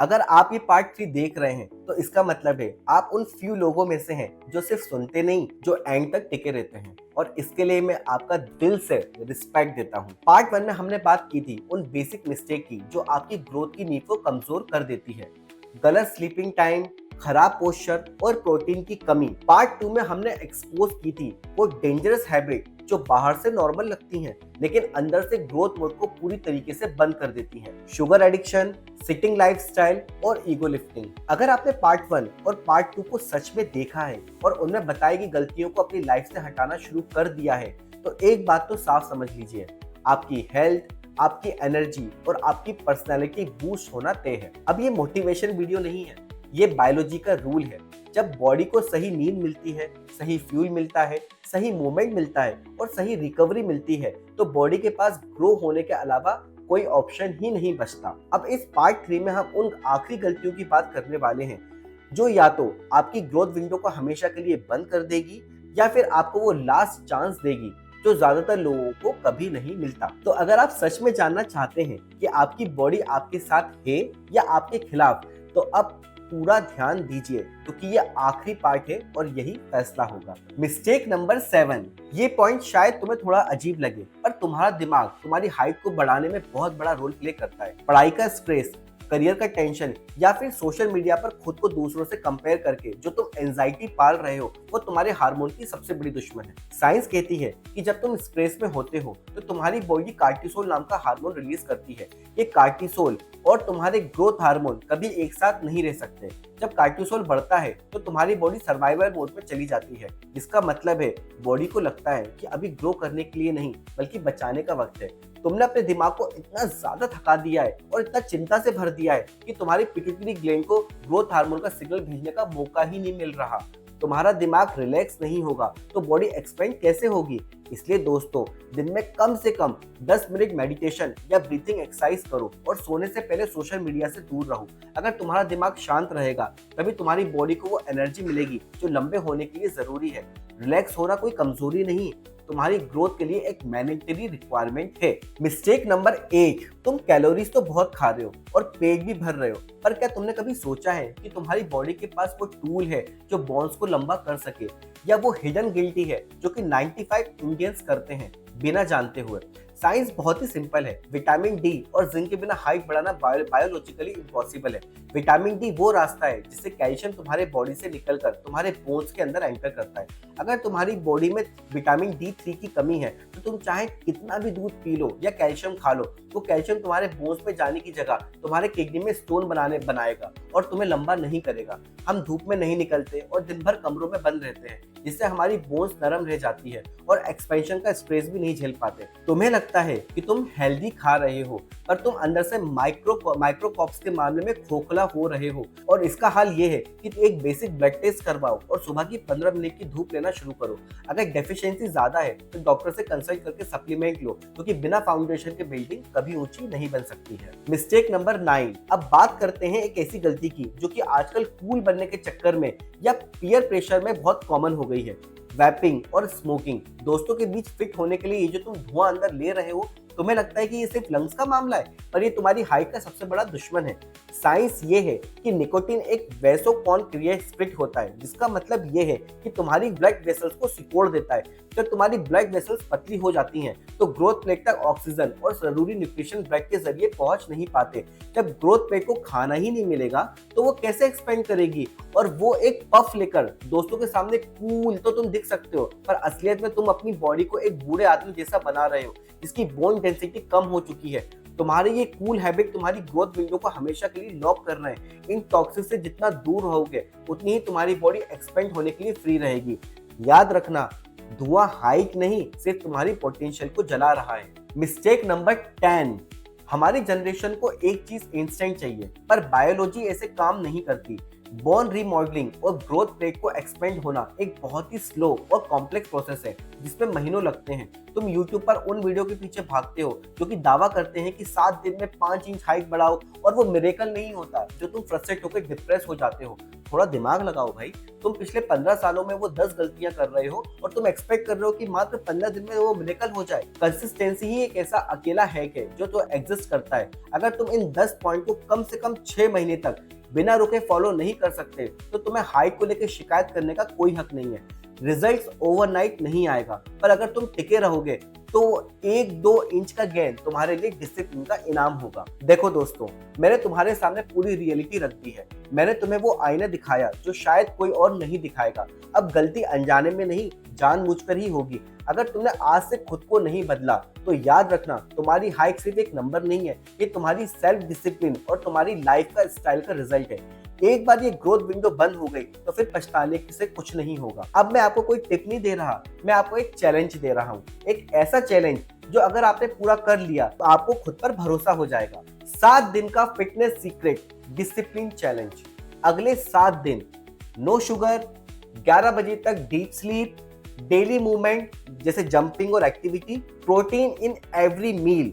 अगर आप ये पार्ट 3 देख रहे हैं तो इसका मतलब है आप उन फ्यू लोगों में से हैं जो सिर्फ सुनते नहीं, जो एंड तक टिके रहते हैं, और इसके लिए मैं आपका दिल से रिस्पेक्ट देता हूँ। पार्ट 1 में हमने बात की थी उन बेसिक मिस्टेक की जो आपकी ग्रोथ की नींव को कमजोर कर देती है। गलत स्लीपिंग टाइम, खराब पोस्चर और प्रोटीन की कमी। पार्ट 2 में हमने एक्सपोज की थी वो डेंजरस हैबिट जो बाहर से नॉर्मल लगती हैं लेकिन अंदर से ग्रोथ मोड को पूरी तरीके से बंद कर देती हैं। शुगर एडिक्शन, सिटिंग लाइफस्टाइल और ईगो लिफ्टिंग। अगर आपने पार्ट 1 और पार्ट 2 को सच में देखा है और उनमें बताई गई गलतियों को अपनी लाइफ से हटाना शुरू कर दिया है तो एक बात तो साफ समझ लीजिए, आपकी हेल्थ, आपकी एनर्जी और आपकी पर्सनैलिटी बूस्ट होना तय है। अब ये मोटिवेशन वीडियो नहीं है, ये बायोलॉजी का रूल है। जब बॉडी को सही नींद मिलती है, सही फ्यूल मिलता है, सही मूवमेंट मिलता है और सही रिकवरी मिलती है तो बॉडी के पास ग्रो होने के अलावा कोई ऑप्शन ही नहीं बचता। अब इस पार्ट 3 में हम उन आखिरी गलतियों की बात करने वाले हैं जो या तो आपकी ग्रोथ विंडो को हमेशा के लिए बंद कर देगी या फिर आपको वो लास्ट चांस देगी जो ज्यादातर लोगों को कभी नहीं मिलता। तो अगर आप सच में जानना चाहते हैं कि आपकी बॉडी आपके साथ है या आपके खिलाफ, तो अब पूरा ध्यान दीजिए क्योंकि ये आखिरी पार्ट है और यही फैसला होगा। Mistake number 7। ये पॉइंट शायद तुम्हें थोड़ा अजीब लगे पर तुम्हारा दिमाग तुम्हारी हाइट को बढ़ाने में बहुत बड़ा रोल प्ले करता है। पढ़ाई का स्ट्रेस, करियर का टेंशन या फिर सोशल मीडिया पर खुद को दूसरों से कंपेयर करके जो तुम एंजाइटी पाल रहे हो वो तुम्हारे हार्मोन की सबसे बड़ी दुश्मन है। साइंस कहती है कि जब तुम स्ट्रेस में होते हो तो तुम्हारी बॉडी कार्टिसोल नाम का हार्मोन रिलीज करती है। ये कार्टिसोल और तुम्हारे ग्रोथ हार्मोन कभी एक साथ नहीं रह सकते। जब कार्टिसोल बढ़ता है तो तुम्हारी बॉडी सर्वाइवल मोड में चली जाती है, जिसका मतलब है बॉडी को लगता है कि अभी ग्रो करने के लिए नहीं बल्कि बचाने का वक्त है। तुमने अपने दिमाग को इतना ज्यादा थका दिया है और इतना चिंता से भर दिया है कि तुम्हारी पिट्यूटरी ग्लैंड को ग्रोथ हार्मोन का सिग्नल भेजने का मौका ही नहीं मिल रहा। तुम्हारा दिमाग रिलैक्स नहीं होगा तो बॉडी एक्सपेंड कैसे होगी। इसलिए दोस्तों, दिन में कम से कम 10 मिनट मेडिटेशन या ब्रीथिंग एक्सरसाइज करो और सोने से पहले सोशल मीडिया से दूर रहो। अगर तुम्हारा दिमाग शांत रहेगा तभी तुम्हारी बॉडी को वो एनर्जी मिलेगी जो लंबे होने के लिए जरूरी है। रिलैक्स होना कोई कमजोरी नहीं, तुम्हारी ग्रोथ के लिए एक मैंडेटरी रिक्वायरमेंट है। Mistake number 8। तुम कैलोरीज तो बहुत खा रहे हो और पेट भी भर रहे हो, पर क्या तुमने कभी सोचा है कि तुम्हारी बॉडी के पास वो टूल है जो बोन्स को लंबा कर सके, या वो हिडन गिल्टी है जो कि 95 इंडियंस करते हैं बिना जानते हुए। साइंस बहुत ही सिंपल है। विटामिन डी और जिंक के बिना हाइट बढ़ाना बायोलॉजिकली इम्पॉसिबल है। विटामिन डी वो रास्ता है जिससे कैल्शियम तुम्हारे बॉडी से निकलकर तुम्हारे बोन्स के अंदर एंटर करता है। अगर तुम्हारी बॉडी में विटामिन D3 की कमी है तो तुम चाहे कितना भी दूध पी लो या कैल्शियम खा लो, वो कैल्शियम तुम्हारे बोन्स में जाने की जगह तुम्हारे किडनी में स्टोन बनाएगा और तुम्हें लंबा नहीं करेगा। हम धूप में नहीं निकलते और दिन भर कमरों में बंद रहते हैं, जिससे हमारी बोन्स नरम रह जाती है और एक्सपेंशन का स्ट्रेस भी नहीं झेल पाते। तुम्हें लगता है कि तुम हेल्दी खा रहे हो पर तुम अंदर से माइक्रोकॉप्स के मामले में खोखला हो रहे हो, और इसका हल ये है कि एक बेसिक ब्लड टेस्ट करवाओ और सुबह की 15 मिनट की धूप लेना शुरू करो। अगर डेफिशिएंसी ज्यादा है तो डॉक्टर से कंसल्ट करके सप्लीमेंट लो, क्योंकि बिना फाउंडेशन के बिल्डिंग कभी ऊंची नहीं बन सकती है। Mistake number 9। अब बात करते हैं एक ऐसी गलती की जो कि आजकल कूल बनने के चक्कर में या पीयर प्रेशर में बहुत कॉमन हो गई है, वैपिंग और स्मोकिंग। दोस्तों के बीच फिट होने के लिए ये जो तुम धुआं अंदर ले रहे हो, तुम्हें लगता है कि ये सिर्फ लंग्स का मामला है, पर ये तुम्हारी हाइट का सबसे बड़ा दुश्मन है। साइंस ये है कि निकोटीन एक वैसोकॉन्स्ट्रिक्टिव स्प्रिट होता है, जिसका मतलब ये है कि तुम्हारी ब्लड वेसल्स को सिकोड़ देता है। जब तुम्हारी ब्लड वेसल्स पतली हो जाती हैं तो ग्रोथ प्लेट तक ऑक्सीजन और जरूरी न्यूट्रिशन ब्लड के जरिए पहुंच नहीं पाते। जब ग्रोथ प्लेट को खाना ही नहीं मिलेगा तो वो कैसे एक्सपेंड करेगी, और वो एक पफ लेकर दोस्तों के सामने कूल तो तुम दिख सकते हो, पर असलियत में तुम अपनी बॉडी को एक बूढ़े आदमी जैसा बना रहे हो जिसकी बोन डेंसिटी कम हो चुकी है। तुम्हारी ये कूल हैबिट तुम्हारी ग्रोथ विंडो को हमेशा के लिए लॉक करना है। इन टॉक्सिक से जितना दूर रहोगे उतनी ही तुम्हारी बॉडी एक्सपेंड होने के लिए फ्री रहेगी। याद रखना, धुआं हाइट नहीं, सिर्फ तुम्हारी पोटेंशियल को जला रहा है। Mistake number 10। हमारी जनरेशन को एक चीज इंस्टेंट चाहिए, पर बायोलॉजी ऐसे काम नहीं करती। बोन रीमॉडलिंग और ग्रोथ प्लेट को एक्सपेंड होना एक बहुत ही स्लो और कॉम्प्लेक्स प्रोसेस है जिसमें महीनों लगते हैं। तुम YouTube पर उन वीडियो के पीछे भागते हो जो कि दावा करते हैं कि 7 दिन में 5 इंच हाइट बढ़ाओ, और वो मिरेकल नहीं होता जो तुम फ्रस्ट्रेट होकर डिप्रेस हो जाते हो। थोड़ा दिमाग लगाओ भाई, तुम पिछले 15 सालों में वो 10 गलतियां कर रहे हो और तुम एक्सपेक्ट कर रहे हो कि मात्र 15 दिन में वो मिरेकल हो जाए। कंसिस्टेंसी ही एक ऐसा अकेला हैक है जो तो एग्जिस्ट करता है। अगर तुम इन 10 पॉइंट को कम से कम 6 महीने तक बिना रुके फॉलो नहीं कर सकते तो तुम्हें हाइट को लेकर शिकायत करने का कोई हक नहीं है। रिजल्ट्स ओवरनाइट नहीं आएगा, पर अगर तुम टिके रहोगे तो 1-2 इंच का गेन तुम्हारे लिए डिसिप्लिन का इनाम होगा। देखो दोस्तों, मैंने तुम्हारे सामने पूरी रियलिटी रख दी है। मैंने तुम्हें वो आईना दिखाया जो शायद कोई और नहीं दिखाएगा। अब गलती अनजाने में नहीं, जानबूझकर ही होगी। अगर तुमने आज से खुद को नहीं बदला तो याद रखना, तुम्हारी हाइट सिर्फ एक नंबर नहीं है, ये तुम्हारी सेल्फ डिसिप्लिन और तुम्हारी लाइफ का स्टाइल का रिजल्ट है। एक बार ये ग्रोथ विंडो बंद हो गई तो फिर पछताने से कुछ नहीं होगा। अब मैं आपको कोई टिप नहीं दे रहा, मैं आपको एक चैलेंज दे रहा हूँ। एक ऐसा चैलेंज जो अगर आपने पूरा कर लिया तो आपको खुद पर भरोसा हो जाएगा। 7 दिन का फिटनेस सीक्रेट डिसिप्लिन चैलेंज। अगले 7 दिन नो शुगर, 11 बजे तक डीप स्लीप, डेली मूवमेंट जैसे जंपिंग और activity, protein in every meal,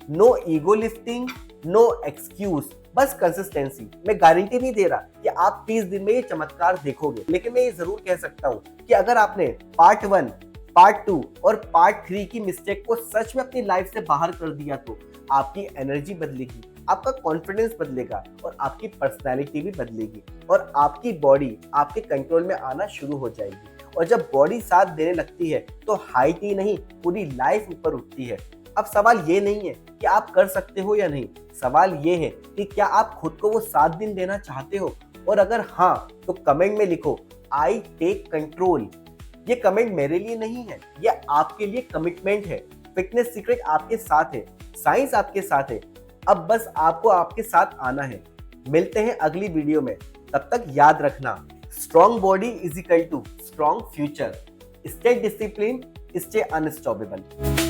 no ego lifting, no excuse, बस कंसिस्टेंसी। मैं गारंटी नहीं दे रहा कि आप 30 दिन में ये चमत्कार देखोगे, लेकिन मैं ये जरूर कह सकता हूँ कि अगर आपने पार्ट 1, पार्ट 2 और पार्ट 3 की मिस्टेक को सच में अपनी लाइफ से बाहर कर दिया तो आपकी एनर्जी बदलेगी, आपका कॉन्फिडेंस बदलेगा और आपकी पर्सनैलिटी भी बदलेगी और आपकी बॉडी आपके कंट्रोल में आना शुरू हो जाएगी। और जब बॉडी साथ देने लगती है तो हाइट ही नहीं, पूरी लाइफ ऊपर उठती है। अब सवाल ये नहीं है कि आप कर सकते हो या नहीं, सवाल ये है कि क्या आप खुद को वो 7 दिन देना चाहते हो, और अगर हाँ तो कमेंट में लिखो आई टेक कंट्रोल। ये कमेंट मेरे लिए नहीं है, ये आपके लिए कमिटमेंट है। फिटनेस सीक्रेट आपके साथ है, साइंस आपके साथ है, अब बस आपको आपके साथ आना है। मिलते हैं अगली वीडियो में, तब तक याद रखना, strong body is equal to strong future. Stay discipline, stay unstoppable.